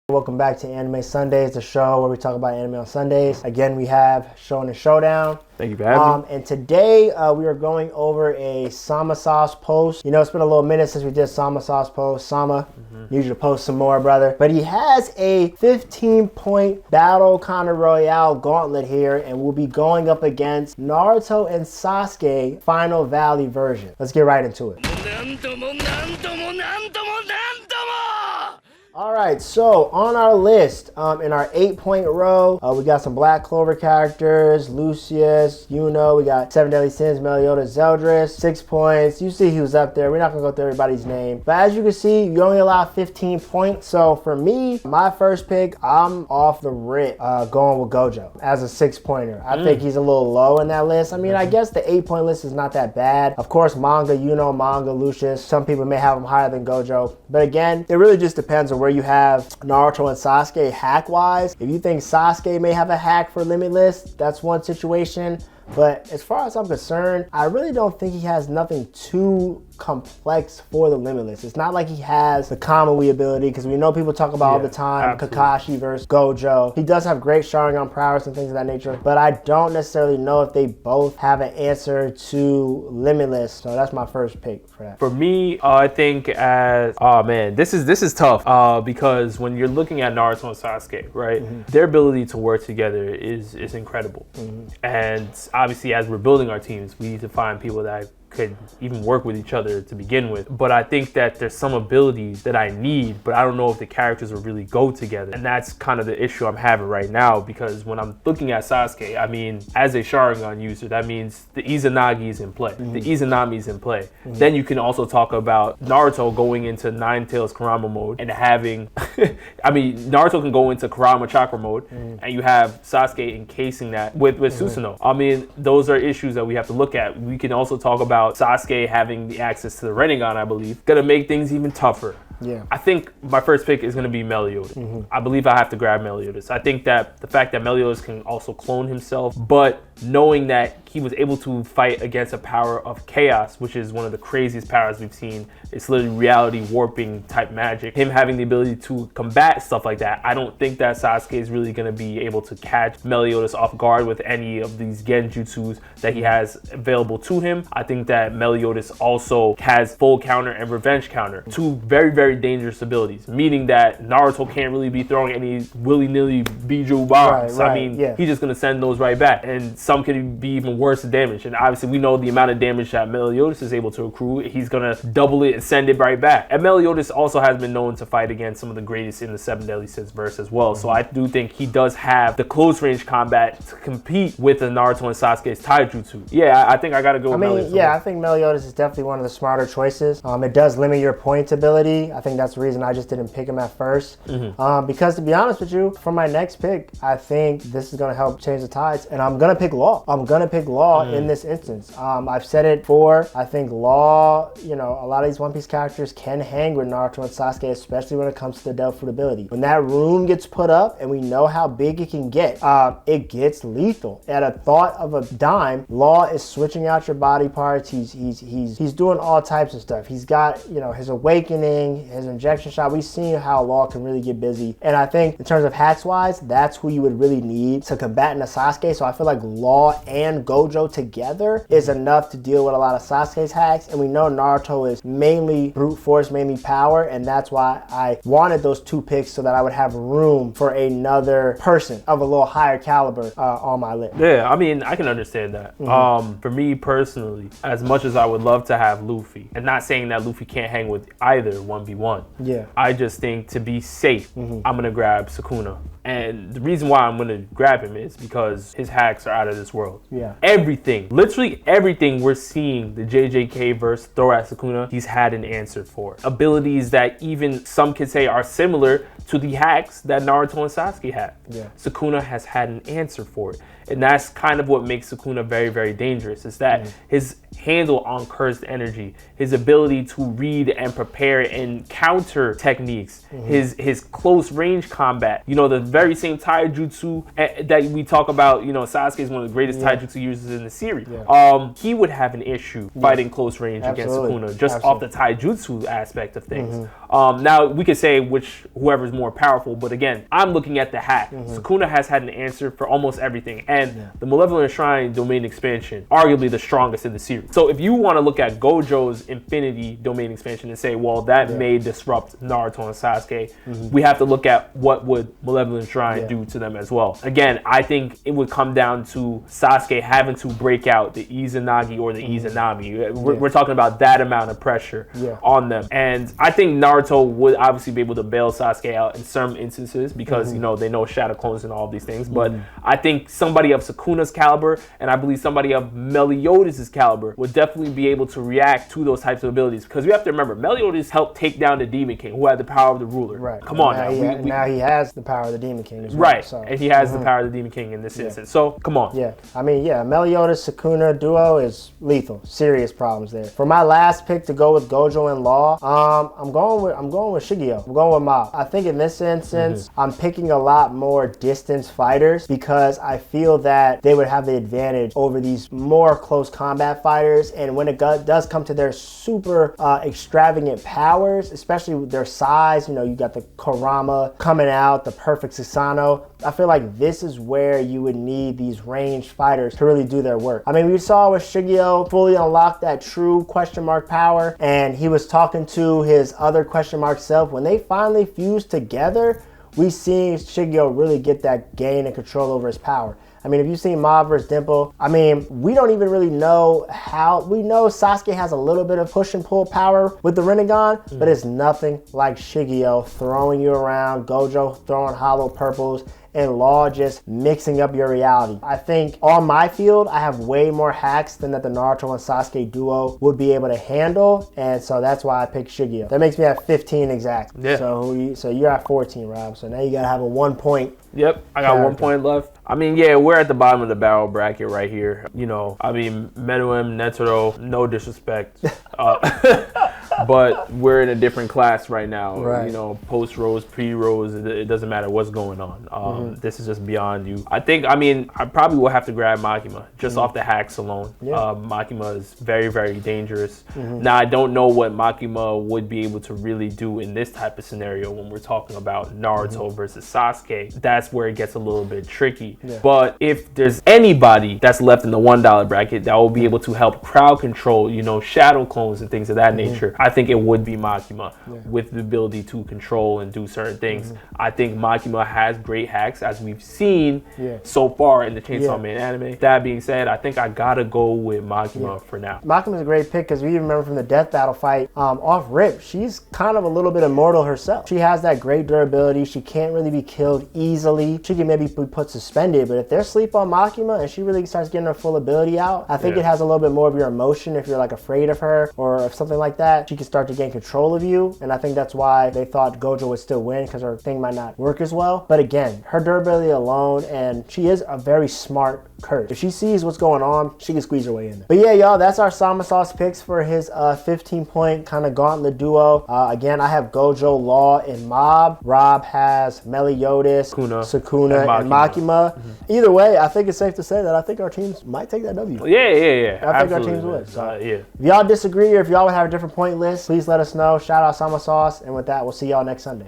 Welcome back to Anime Sundays, the show where we talk about anime on Sundays. Again, we have Shonen Showdown. Thank you for having me. And today we are going over a Sama Sauce post. You know, it's been a little minute since we did Sama Sauce post. Sama, need you to post some more, brother. But he has a 15-point battle kind of royale gauntlet here, and we'll be going up against Naruto and Sasuke Final Valley version. Let's get right into it. All right, so on our list, in our 8-point row, we got some Black Clover characters, Lucius, Yuno, we got 7 Deadly Sins, Meliodas, Zeldris, 6 points. You see he was up there. We're not gonna go through everybody's name. But as you can see, you only allow 15 points. So for me, my first pick, I'm off the rip going with Gojo as a 6-pointer. I think he's a little low in that list. I mean, I guess the 8-point list is not that bad. Of course, manga, Yuno, manga, Lucius. Some people may have him higher than Gojo. But again, it really just depends on where you have Naruto and Sasuke hack-wise. If you think Sasuke may have a hack for Limitless, that's one situation. But as far as I'm concerned, I really don't think he has nothing too complex for the Limitless. It's not like he has the Kamui ability, because we know people talk about all the time, absolutely. Kakashi versus Gojo. He does have great Sharingan prowess and things of that nature, but I don't necessarily know if they both have an answer to Limitless. So that's my first pick for that. For me, I think as, oh man, this is tough because when you're looking at Naruto and Sasuke, right, their ability to work together is incredible. And obviously, as we're building our teams, we need to find people that could even work with each other to begin with. But I think that there's some abilities that I need, but I don't know if the characters will really go together. And that's kind of the issue I'm having right now, because when I'm looking at Sasuke, I mean, as a Sharingan user, that means the Izanagi is in play, the Izanami is in play. Then you can also talk about Naruto going into Nine Tails Kurama mode and having, I mean, Naruto can go into Kurama Chakra mode, and you have Sasuke encasing that with Susanoo. I mean, those are issues that we have to look at. We can also talk about Sasuke having the access to the Rinnegan, I believe, gonna make things even tougher. Yeah, I think my first pick is going to be Meliodas. I believe I have to grab Meliodas. I think that the fact that Meliodas can also clone himself, but knowing that he was able to fight against a power of chaos, which is one of the craziest powers we've seen. It's literally reality warping type magic. Him having the ability to combat stuff like that, I don't think that Sasuke is really going to be able to catch Meliodas off guard with any of these genjutsus that he has available to him. I think that Meliodas also has full counter and revenge counter. Two very, very dangerous abilities, meaning that Naruto can't really be throwing any willy-nilly Biju bombs. I mean, he's just going to send those right back. And some could be even worse damage. And obviously, we know the amount of damage that Meliodas is able to accrue. He's going to double it and send it right back. And Meliodas also has been known to fight against some of the greatest in the 7 Deadly Sins verse as well. So I do think he does have the close range combat to compete with the Naruto and Sasuke's Taijutsu. Yeah, I think I got to go with Meliodas. Yeah, I think Meliodas is definitely one of the smarter choices. It does limit your point ability. I think that's the reason I just didn't pick him at first. Because to be honest with you, for my next pick, I think this is going to help change the tides. And I'm going to pick Law. I'm going to pick Law in this instance. I've said it before. I think Law, you know, a lot of these One Piece characters can hang with Naruto and Sasuke, especially when it comes to the Devil Fruit ability. When that room gets put up and we know how big it can get, it gets lethal. At a thought of a dime, Law is switching out your body parts. He's doing all types of stuff. He's got, you know, his awakening, his injection shot. We've seen how Law can really get busy. And I think in terms of hacks wise, that's who you would really need to combat in a Sasuke. So I feel like Law and Gojo together is enough to deal with a lot of Sasuke's hacks. And we know Naruto is mainly brute force, mainly power. And that's why I wanted those two picks, so that I would have room for another person of a little higher caliber on my list. Yeah, I mean, I can understand that. For me personally, as much as I would love to have Luffy, and not saying that Luffy can't hang with either 1v1, I just think to be safe, I'm going to grab Sukuna. And the reason why I'm going to grab him is because his hacks are out of this world. Yeah. Everything, literally everything we're seeing the JJK verse throw at Sukuna, he's had an answer for. Abilities that even some could say are similar to the hacks that Naruto and Sasuke had. Yeah. Sukuna has had an answer for it. And that's kind of what makes Sukuna very, very dangerous, is that his handle on cursed energy, his ability to read and prepare and counter techniques, his close range combat, you know, the very same taijutsu that we talk about. You know, Sasuke is one of the greatest taijutsu users in the series. He would have an issue fighting close range against Sukuna, just off the taijutsu aspect of things. Now we could say whoever's more powerful, but again, I'm looking at the hack. Sukuna has had an answer for almost everything, and the Malevolent Shrine domain expansion, arguably the strongest in the series. So if you want to look at Gojo's Infinity domain expansion and say, well, that may disrupt Naruto and Sasuke, we have to look at what would Malevolent Shrine do to them as well. Again, I think it would come down to Sasuke having to break out the Izanagi or the Izanami. We're talking about that amount of pressure on them, and I think Naruto would obviously be able to bail Sasuke out in some instances because you know they know shadow clones and all of these things. But I think somebody of Sukuna's caliber, and I believe somebody of Meliodas' caliber, would definitely be able to react to those types of abilities. Because we have to remember, Meliodas helped take down the Demon King, who had the power of the ruler. Right. Come on now. Now he has the power of the Demon King as well. Right. So. And he has the power of the Demon King in this instance. So come on. Yeah. I mean, Meliodas Sukuna duo is lethal. Serious problems there. For my last pick to go with Gojo and Law, I'm going with Shigeo. I'm going with Mob. I think in this instance, I'm picking a lot more distance fighters because I feel that they would have the advantage over these more close combat fighters. And when it does come to their super extravagant powers, especially with their size, you know, you got the Kurama coming out, the perfect Susanoo. I feel like this is where you would need these ranged fighters to really do their work. I mean, we saw with Shigeo fully unlock that true question mark power, and he was talking to his other question mark self. When they finally fused together, we seen Shigeo really get that gain and control over his power. I mean, if you've seen Mob vs. Dimple, I mean, we don't even really know how. We know Sasuke has a little bit of push and pull power with the Rinnegan, but it's nothing like Shigeo throwing you around, Gojo throwing hollow purples, and Law just mixing up your reality. I think on my field, I have way more hacks than that the Naruto and Sasuke duo would be able to handle, and so that's why I picked Shigeo. That makes me at 15 exactly. Yeah. So you're at 14, Rob. So now you gotta have a 1 point. Yep, I got 1 point left. I mean, yeah, we're at the bottom of the barrel bracket right here. You know, I mean, Meruem, Netero, no disrespect. But we're in a different class right now. Right. You know, post-Rose, pre-Rose, it doesn't matter what's going on. This is just beyond you. I probably will have to grab Makima just off the hacks alone. Yeah. Makima is very, very dangerous. Now, I don't know what Makima would be able to really do in this type of scenario when we're talking about Naruto versus Sasuke. That's where it gets a little bit tricky. Yeah. But if there's anybody that's left in the $1 bracket that will be able to help crowd control, you know, shadow clones and things of that nature, I think it would be Makima with the ability to control and do certain things. I think Makima has great hacks, as we've seen so far in the Chainsaw Man anime. That being said, I think I gotta go with Makima for now. Makima's a great pick because we remember from the Death Battle fight, off rip, she's kind of a little bit immortal herself. She has that great durability. She can't really be killed easily. She can maybe be put suspended, but if they're asleep on Makima and she really starts getting her full ability out, I think it has a little bit more of your emotion if you're like afraid of her or if something like that. She can start to gain control of you, and I think that's why they thought Gojo would still win, because her thing might not work as well. But again, her durability alone, and she is a very smart curse. If she sees what's going on, she can squeeze her way in there. But yeah, y'all, that's our Sama Sauce picks for his 15-point kind of gauntlet duo. Again, I have Gojo, Law, and Mob. Rob has Meliodas, Sukuna, and Makima. Either way, I think it's safe to say that I think our teams might take that W. Yeah. I think our teams would. So if y'all disagree or if y'all would have a different point list, please let us know. Shout out Sama Sauce. And with that, we'll see y'all next Sunday.